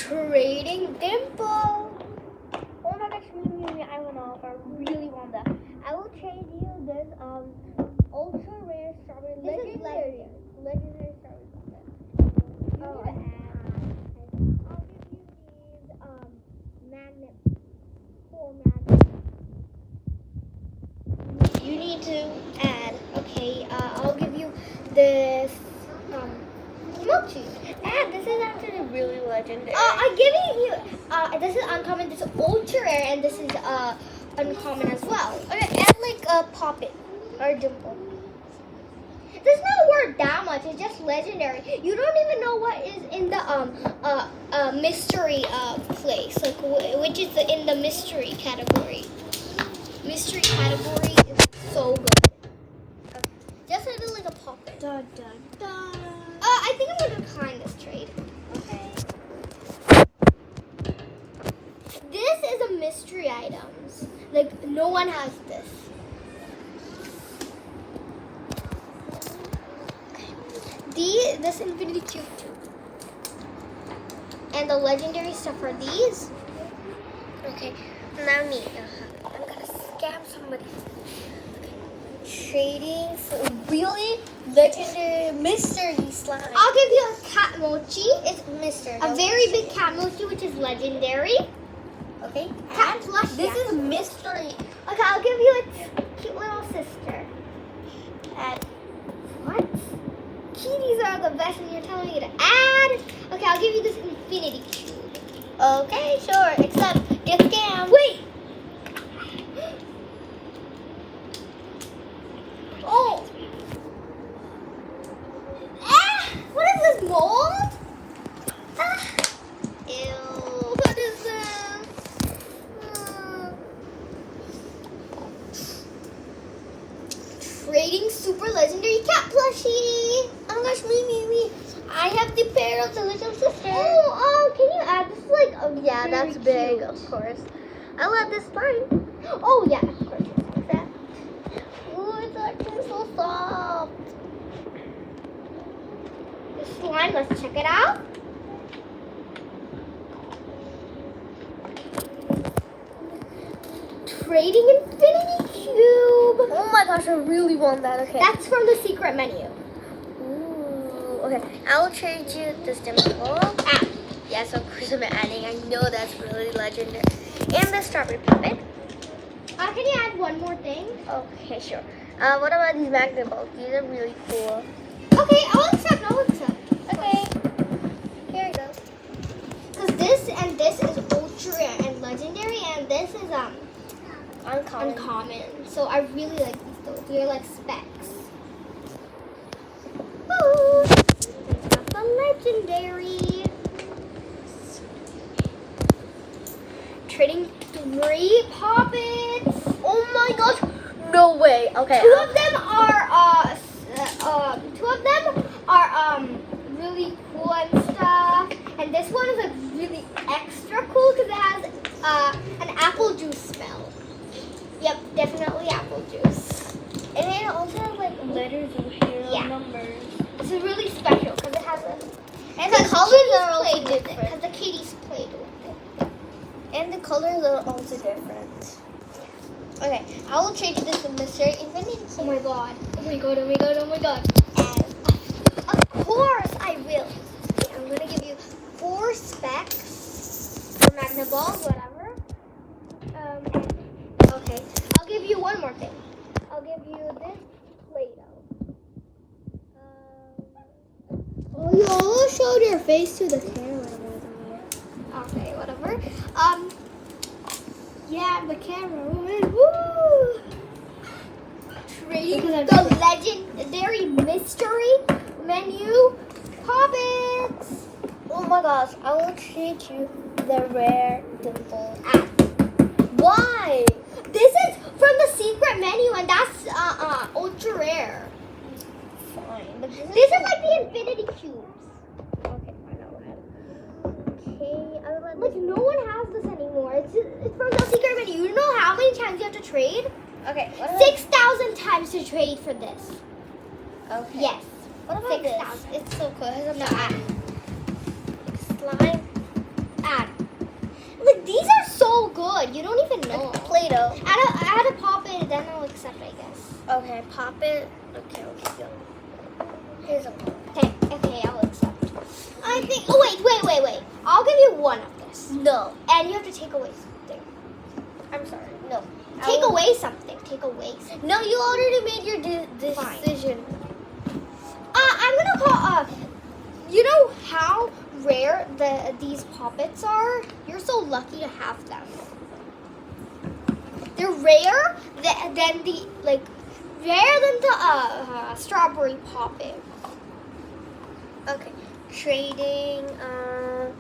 Trading Dimple. Oh my gosh, I went off. I really want that. I will trade you this ultra rare strawberry. This is legendary strawberry puppet. I'll give you these magnet. 4 magnets. You need to add. Okay, I'll give you this mochi. And this is actually really legendary. I'm giving you. This is uncommon. This is ultra rare, and this is uncommon as well. Okay, add like a poppet or dimple. There's not worth that much. It's just legendary. You don't even know what is in the mystery place, like which is in the mystery category. Mystery category is so good. Just add like a poppet. Da, da, da. I think I'm gonna decline this trade. Okay. This is a mystery items. Like no one has this. This Infinity Cube too. And the legendary stuff are these. Okay. Now me. I'm gonna scam somebody. Trading for really legendary mystery slime. I'll give you a cat mochi. It's mystery. A very big cat mochi, which is legendary. Okay. Cat plush. This is mystery. Okay, I'll give you a cute little sister. Add. What? Kitties are the best, and you're telling me to add? Okay, I'll give you this infinity cube. Okay, sure. Except get scammed. Wait. Oh. What is this, mold? Ew. What is this? Trading super legendary cat plushie. Oh gosh, me. I have the pair of the little sister. Oh, can you add this? Like, Yeah, very that's big, cute. of course. I'll add this slime. Oh yeah, of course. Like that. Ooh, it's actually so soft. The slime. Let's check it out. Trading infinity cube. Oh my gosh, I really want that. Okay. That's from the secret menu. Ooh, okay. I'll trade you this dimple. Yes, of course I'm adding. I know that's really legendary. And the strawberry puppet. Can you add one more thing? Okay, sure. What about these magnet balls? These are really cool. Okay, I'll accept. Okay. Here you go. Because this and this is ultra rare and legendary, and this is uncommon. So I really like these though. They're like specs. Ooh, that's the legendary. Trading 3 poppets. Oh my gosh. No way. Okay. Two of them are really cool and stuff, and this one is like really extra cool because it has an apple juice smell. Yep, definitely apple juice. And it also has like letters in here, Yeah. numbers. This is really special because it has a. And the colors are also Because different. the kitties played with it. And the colors are also different. Okay, I will trade you this with Mr. Infinity. Oh my god. Oh my god. Oh my god. Oh my god. And Of course I will. Okay, I'm gonna give you 4 specs for magnet balls, whatever. Okay, I'll give you one more thing. I'll give you this Play-Doh. oh, you all showed your face to the camera. Okay, whatever. Yeah, the camera woman. Woo! Trading the legendary mystery menu poppets. Oh my gosh, I will treat you the rare dimple. Why? This is from the secret menu, and that's ultra rare. Fine. But This is like the infinity cubes. okay, fine, I'll have. Okay, I will let Like no one has this anymore. It's from the secret menu. You know how many times you have to trade? Okay, what about 6,000 times to trade for this. Okay. Yes. What about 6,000. this? It's so cool. It has a No, slime. tomato. Add a pop it, then I'll accept, I guess. Okay, pop it. Okay, let's go. Here's a Okay, I'll accept. I think. Oh wait. I'll give you one of this, no. and you have to take away something. I'm sorry. No. Take away something. Take away something. No, you already made your decision. I'm gonna call. You know how rare these poppets are? You're so lucky to have them. They're rare than the strawberry poppet. Okay. Trading. I'm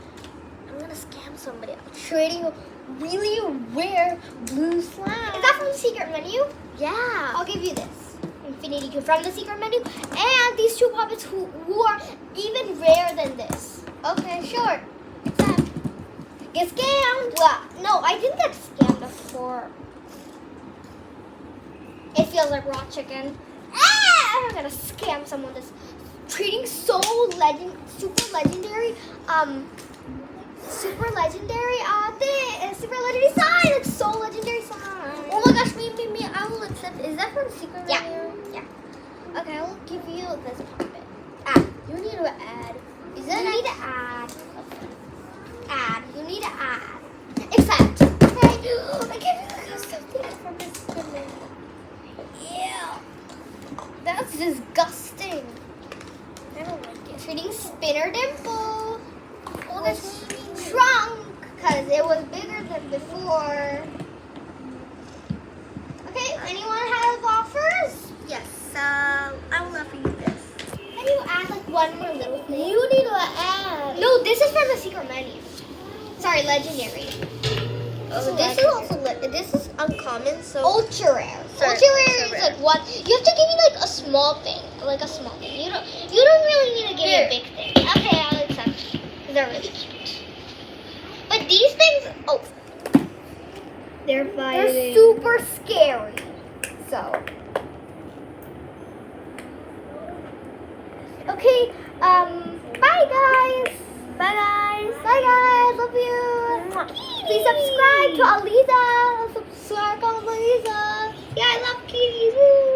gonna scam somebody. I'm trading a really rare blue slime. Is that from the secret menu? Yeah. I'll give you this infinity cube from the secret menu, and these two poppets who are even rarer than this. Okay, sure. Get scammed. Well, no, I didn't get scammed before. It feels like raw chicken. I'm gonna scam someone that's treating super legendary sign. It's so legendary sign. Oh my gosh, me, I will accept. Is that from secret Yeah. menu? Yeah. Okay, I will give you this poppet. Add. You need to add. Is You that need to add. Add. You need to add. Accept. Okay. I gave you something from this goodness. Ew. That's disgusting. I don't like it. Treating Spinner Dimple. Oh, that's Shrunk because it was bigger than before. Okay, anyone have offers? Yes. I will offer you this. Can you add like one more little thing? You need to add. No, this is from the secret menu. Sorry, legendary. This is also this is uncommon. So Ultra rare. Sorry, Ultra rare ultra is rare. like what? You have to give me like a small thing, like a small thing. You don't really need to give me a big thing. Okay, I'll accept. They're really cute. But these things, they're they're super scary. So. Okay, bye guys. Bye guys. Bye guys, love you. Please subscribe to Aliza. Subscribe to Aliza. Yeah, I love kitties. Woo.